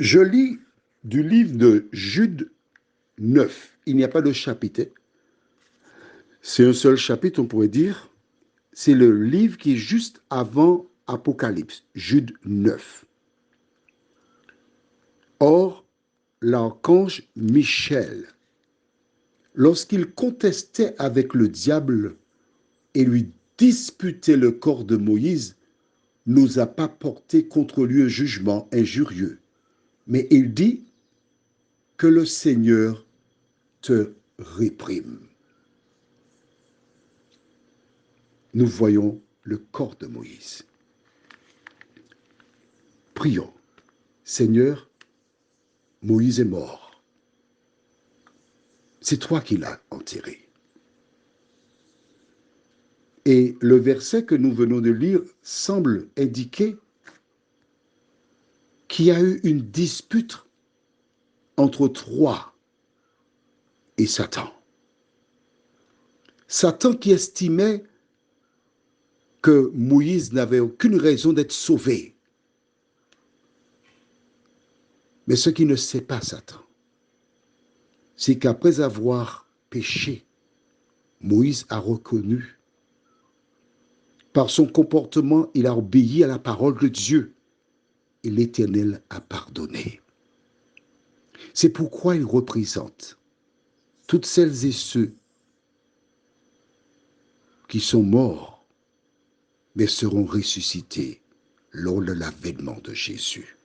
Je lis du livre de Jude 9. Il n'y a pas de chapitre. C'est un seul chapitre, on pourrait dire. C'est le livre qui est juste avant Apocalypse, Jude 9. Or, l'archange Michel, lorsqu'il contestait avec le diable et lui disputait le corps de Moïse, n'osa pas porter contre lui un jugement injurieux. Mais il dit que le Seigneur te réprime. Nous voyons le corps de Moïse. Prions. Seigneur, Moïse est mort. C'est toi qui l'as enterré. Et le verset que nous venons de lire semble indiquer qu'il y a eu une dispute entre toi et Satan. Satan qui estimait que Moïse n'avait aucune raison d'être sauvé. Mais ce qu'il ne sait pas, Satan, c'est qu'après avoir péché, Moïse a reconnu. Par son comportement, il a obéi à la parole de Dieu et l'Éternel a pardonné. C'est pourquoi il représente toutes celles et ceux qui sont morts, mais seront ressuscités lors de l'avènement de Jésus.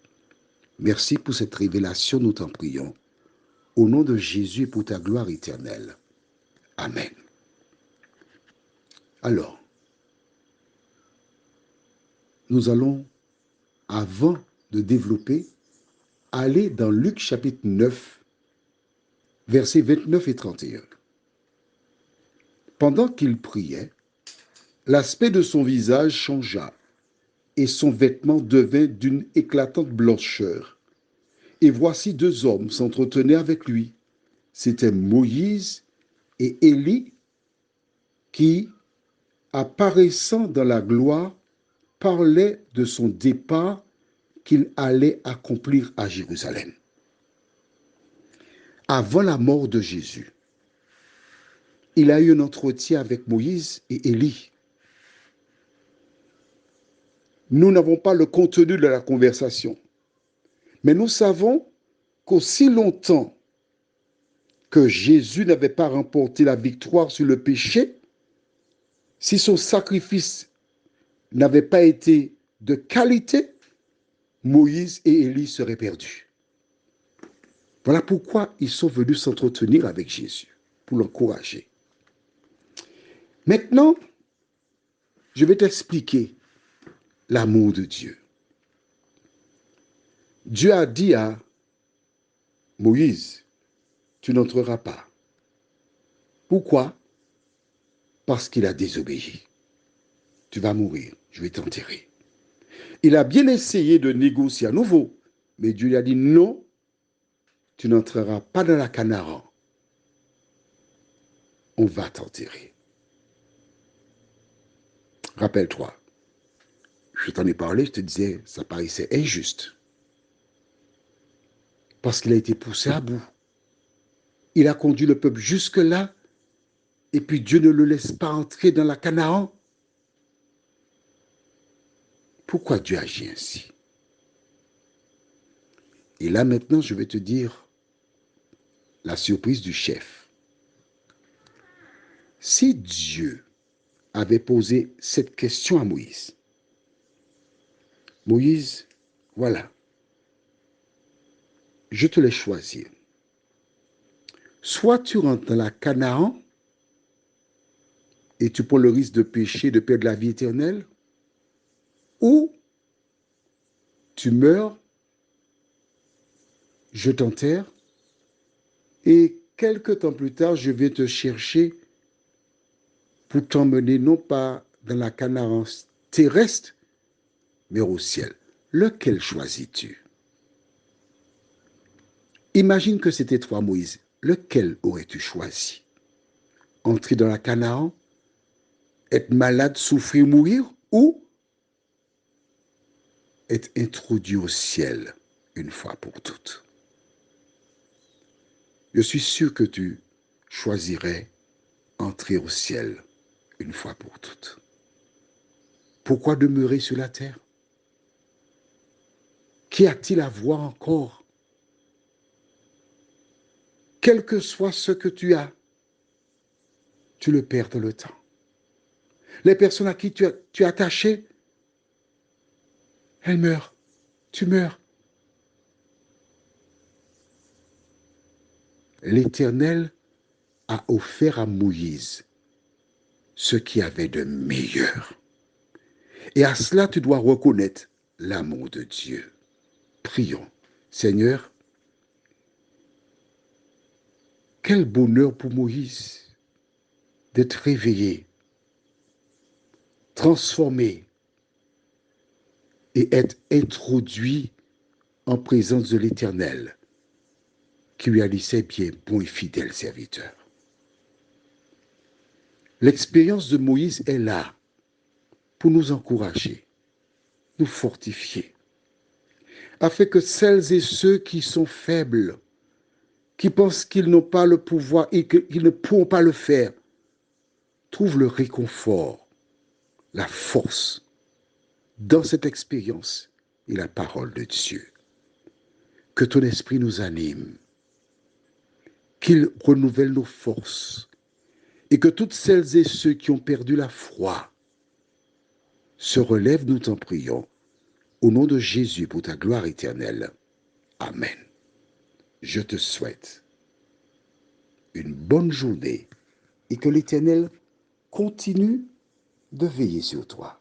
Merci pour cette révélation, nous t'en prions. Au nom de Jésus et pour ta gloire éternelle. Amen. Alors, nous allons, avant de développer, aller dans Luc chapitre 9, versets 29 et 31. Pendant qu'il priait, l'aspect de son visage changea et son vêtement devint d'une éclatante blancheur. Et voici deux hommes s'entretenaient avec lui. C'étaient Moïse et Élie qui, apparaissant dans la gloire, parlaient de son départ qu'il allait accomplir à Jérusalem. Avant la mort de Jésus, il a eu un entretien avec Moïse et Élie. Nous n'avons pas le contenu de la conversation, mais nous savons qu'aussi longtemps que Jésus n'avait pas remporté la victoire sur le péché, si son sacrifice n'avait pas été de qualité, Moïse et Élie seraient perdus. Voilà pourquoi ils sont venus s'entretenir avec Jésus, pour l'encourager. Maintenant, je vais t'expliquer l'amour de Dieu. Dieu a dit à Moïse, tu n'entreras pas. Pourquoi? Parce qu'il a désobéi. Tu vas mourir, je vais t'enterrer. Il a bien essayé de négocier à nouveau, mais Dieu lui a dit non, tu n'entreras pas dans la Canaan. On va t'enterrer. Rappelle-toi, je t'en ai parlé, je te disais, ça paraissait injuste. Parce qu'il a été poussé à bout. Il a conduit le peuple jusque-là, et puis Dieu ne le laisse pas entrer dans la Canaan. Pourquoi Dieu agit ainsi? Et là maintenant, je vais te dire la surprise du chef. Si Dieu avait posé cette question à Moïse, Moïse, voilà, je te l'ai choisi. Soit tu rentres dans la Canaan et tu prends le risque de pécher, de perdre la vie éternelle, ou tu meurs, je t'enterre, et quelque temps plus tard, je vais te chercher pour t'emmener non pas dans la Canaan terrestre, mais au ciel. Lequel choisis-tu? Imagine que c'était toi, Moïse. Lequel aurais-tu choisi? Entrer dans la Canaan, être malade, souffrir, mourir, ou être introduit au ciel une fois pour toutes. Je suis sûr que tu choisirais entrer au ciel une fois pour toutes. Pourquoi demeurer sur la terre? Qu'y a-t-il à voir encore? Quel que soit ce que tu as, tu le perds dans le temps. Les personnes à qui tu es attaché, elles meurent. Tu meurs. L'Éternel a offert à Moïse ce qu'il y avait de meilleur. Et à cela, tu dois reconnaître l'amour de Dieu. Prions. Seigneur, quel bonheur pour Moïse d'être réveillé, transformé et être introduit en présence de l'Éternel, qui lui a dit, c'est bien, bon et fidèle serviteur. L'expérience de Moïse est là pour nous encourager, nous fortifier, afin que celles et ceux qui sont faibles, qui pensent qu'ils n'ont pas le pouvoir et qu'ils ne pourront pas le faire, trouvent le réconfort, la force dans cette expérience et la parole de Dieu. Que ton esprit nous anime, qu'il renouvelle nos forces et que toutes celles et ceux qui ont perdu la foi se relèvent, nous t'en prions, au nom de Jésus pour ta gloire éternelle. Amen. Je te souhaite une bonne journée et que l'Éternel continue de veiller sur toi.